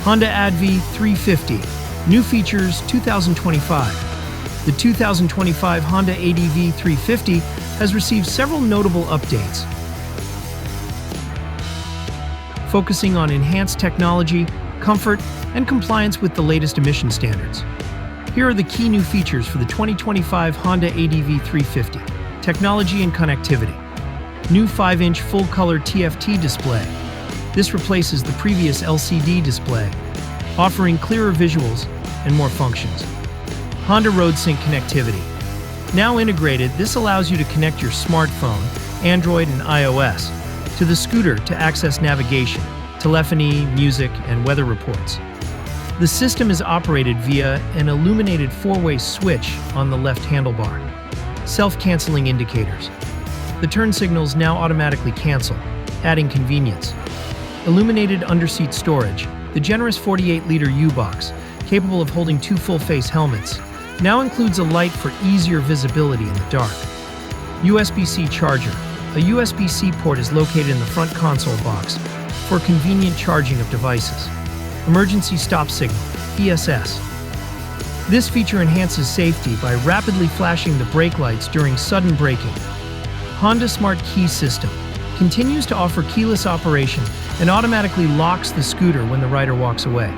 Honda ADV350. New features 2025. The 2025 Honda ADV350 has received several notable updates, focusing on enhanced technology, comfort, and compliance with the latest emission standards. Here are the key new features for the 2025 Honda ADV350. Technology and connectivity. New 5-inch full-color TFT display. This replaces the previous LCD display, offering clearer visuals and more functions. Honda RoadSync Connectivity. Now integrated, this allows you to connect your smartphone, Android and iOS, to the scooter to access navigation, telephony, music, and weather reports. The system is operated via an illuminated 4-way switch on the left handlebar. Self-canceling indicators. The turn signals now automatically cancel, adding convenience. Illuminated underseat storage. The generous 48-liter U-Box, capable of holding 2 full-face helmets, now includes a light for easier visibility in the dark. USB-C charger. A USB-C port is located in the front console box for convenient charging of devices. Emergency stop signal, ESS. This feature enhances safety by rapidly flashing the brake lights during sudden braking. Honda Smart Key System continues to offer keyless operation and automatically locks the scooter when the rider walks away.